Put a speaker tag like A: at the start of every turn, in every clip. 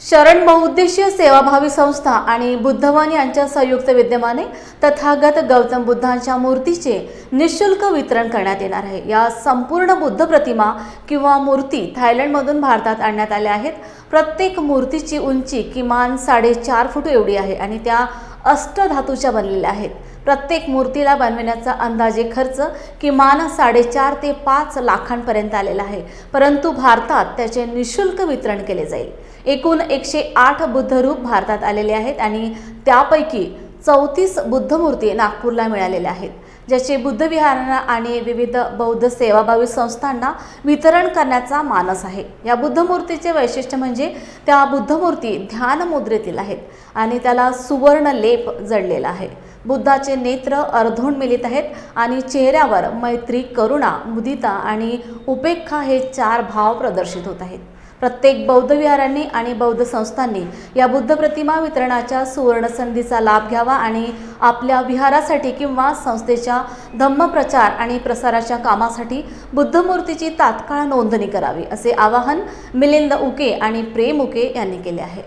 A: शरण बहुउद्देशीय सेवाभावी संस्था आणि बुद्धवन यांच्या संयुक्त विद्यमाने तथागत गौतम बुद्धांच्या मूर्तीचे निःशुल्क वितरण करण्यात येणार आहे। या संपूर्ण बुद्ध प्रतिमा किंवा मूर्ती थायलंडमधून भारतात आणण्यात आल्या आहेत। प्रत्येक मूर्तीची उंची किमान 4.5 फूट एवढी आहे आणि त्या अष्टधातूच्या बनलेल्या आहेत। प्रत्येक मूर्तीला बनवण्याचा अंदाजे खर्च किमान 4.5 ते 5 लाखांपर्यंत आलेला आहे, परंतु भारतात त्याचे निःशुल्क वितरण केले जाईल। एकूण 108 बुद्धरूप भारतात आलेले आहेत आणि त्यापैकी 34 बुद्ध मूर्ती नागपूरला मिळालेल्या आहेत, ज्याचे बुद्ध विहारांना आणि विविध बौद्ध सेवाभावी संस्थांना वितरण करण्याचा मानस आहे। या बुद्ध मूर्तीचे वैशिष्ट्य म्हणजे त्या बुद्ध मूर्ती ध्यान मुद्रेतील आहेत आणि त्याला सुवर्ण लेप जडलेला आहे। बुद्धाचे नेत्र अर्धोन्मिलित आहेत आणि चेहऱ्यावर मैत्री, करुणा, मुदिता आणि उपेक्षा हे 4 भाव प्रदर्शित होत आहेत। प्रत्येक बौद्ध विहारांनी आणि बौद्ध संस्थांनी या बुद्ध प्रतिमा वितरणाच्या सुवर्ण संधीचा लाभ घ्यावा आणि आपल्या विहारासाठी किंवा संस्थेच्या धम्मप्रचार आणि प्रसाराच्या कामासाठी बुद्ध मूर्तीची तात्काळ नोंदणी करावी, असे आवाहन मिलिंद उके आणि प्रेम उके यांनी केले आहे।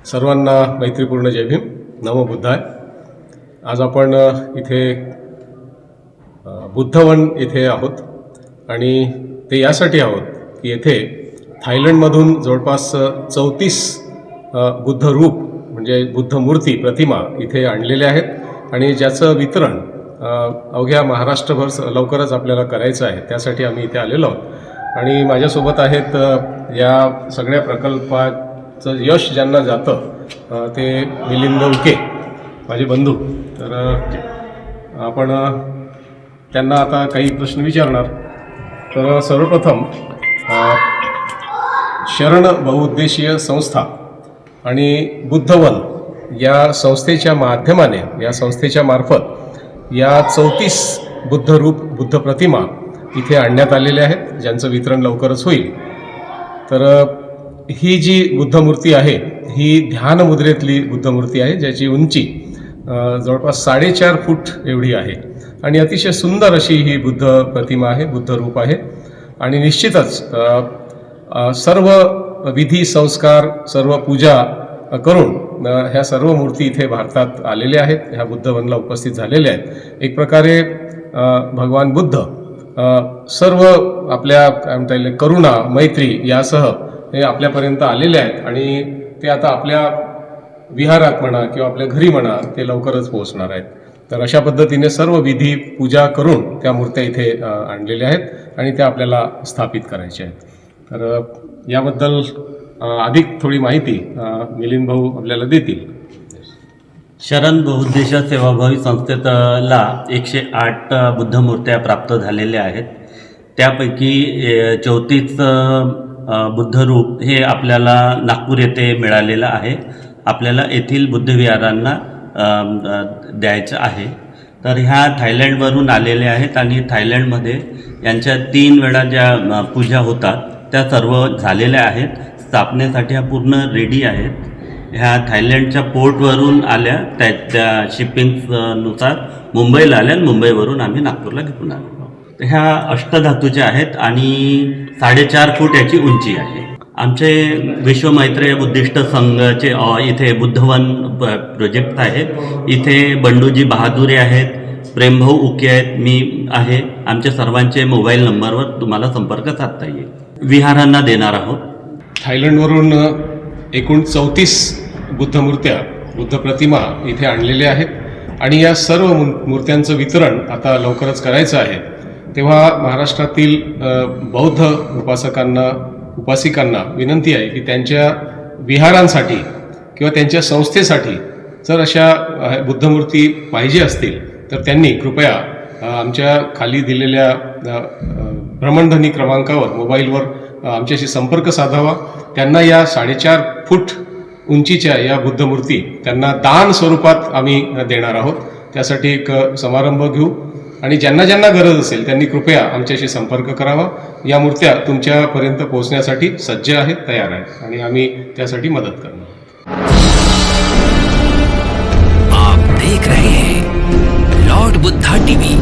B: सर्वांना मैत्रीपूर्ण जय भीम, नमो बुद्धाय। आज आपण इथे बुद्धवन येथे आहोत आणि ते यासाठी आहोत की येथे थायलंडमधून जवळपास 34 बुद्ध रूप म्हणजे बुद्ध मूर्ती प्रतिमा इथे आणलेल्या आहेत आणि ज्याचं वितरण अवघ्या महाराष्ट्रभर लवकरच आपल्याला करायचं आहे। त्यासाठी आम्ही इथे आलेलो आहोत आणि माझ्यासोबत आहेत या सगळ्या प्रकल्पाचं यश ज्यांना जातं ते मिलिंद उके, माझे बंधू। तर आपण त्यांना आता काही प्रश्न विचारणार। तर सर्वप्रथम शरण बहुउद्देशीय संस्था आणि बुद्धवन या संस्थेच्या माध्यमाने, या संस्थेच्या मार्फत या 34 बुद्धरूप बुद्ध प्रतिमा इथे आणण्यात आलेल्या आहेत, ज्यांचं वितरण लवकरच होईल। तर ही जी बुद्धमूर्ती आहे ही ध्यान मुद्रेतली बुद्धमूर्ती आहे, ज्याची उंची जवळपास 4.5 फूट एवढी आहे आणि अतिशय सुंदर अशी ही बुद्ध प्रतिमा आहे, बुद्ध रूप आहे। आणि निश्चितच सर्व विधी संस्कार, सर्व पूजा करून ह्या सर्व मूर्ती इथे भारतात आलेल्या आहेत, ह्या बुद्धवनला उपस्थित झालेल्या आहेत। एक प्रकारे भगवान बुद्ध सर्व आपल्या काय म्हणता येईल करुणा, मैत्री यासह हे आपल्यापर्यंत आलेले आहेत आणि ते आता आपल्या विहारात म्हणा किंवा आपल्या घरी म्हणा ते लवकरच पोहोचणार आहेत। तर अशा पद्धतीने सर्व विधी पूजा करून त्या मूर्त्या इथे आणलेल्या आहेत आणि त्या आपल्याला स्थापित करायच्या आहेत। तर याबद्दल अधिक थोडी माहिती मिलिंद भाऊ आपल्याला देतील।
C: शरण बहुउद्देशीय सेवाभावी संस्थेला 108 बुद्धमूर्त्या प्राप्त झालेल्या आहेत। त्यापैकी 34 बुद्धरूप हे आपल्याला नागपूर येथे मिळालेलं आहे। आपल्याला येथील बुद्धविहारांना द्यायचं आहे। तर ह्या थायलंडवरून आलेल्या आहेत आणि थायलंडमध्ये यांच्या 3 वेळा ज्या पूजा होतात त्या सर्व झालेल्या आहेत। स्थापनेसाठी ह्या पूर्ण रेडी आहेत। ह्या थायलंडच्या पोर्टवरून आल्या, त्या शिपिंगनुसार मुंबईला आल्या आणि मुंबईवरून आम्ही नागपूरला घेऊन आलो। ह्या अष्टधातूच्या आहेत आणि 4.5 फूट याची उंची आहे। आमचे विश्वमैत्रेय बुद्धिस्ट संघाचे इथे बुद्धवन प्रोजेक्ट आहेत। इथे बंडूजी बहादुरे आहेत, प्रेमभाऊ उके आहेत, मी आहे। आमच्या सर्वांचे मोबाईल नंबरवर तुम्हाला संपर्क साधता येईल। विहारांना देणार आहोत।
B: थायलंडवरून एकूण 34 बुद्धमूर्त्या, बुद्ध प्रतिमा इथे आणलेल्या आहेत आणि या सर्व मूर्त्यांचं वितरण आता लवकरच करायचं आहे। तेव्हा महाराष्ट्रातील बौद्ध उपासिकांना विनंती आहे की त्यांच्या विहारांसाठी किंवा त्यांच्या संस्थेसाठी जर अशा बुद्धमूर्ती पाहिजे असतील तर त्यांनी कृपया आमच्या खाली दिलेल्या भ्रमणध्वनी क्रमांकावर मोबाईलवर आमच्याशी संपर्क साधावा। त्यांना या 4.5 फूट उंचीच्या या बुद्धमूर्ती त्यांना दान स्वरूपात आम्ही देणार आहोत। त्यासाठी एक समारंभ घेऊ आणि ज्यांना ज्यांना गरज असेल त्यांनी कृपया आमच्याशी संपर्क करावा। या मूर्त्या तुमच्यापर्यंत पोहोचण्यासाठी सज्ज आहेत, तयार आहेत आणि आम्ही त्यासाठी मदत करणार।
D: आप देख रहे हैं लॉर्ड बुद्धा टीवी।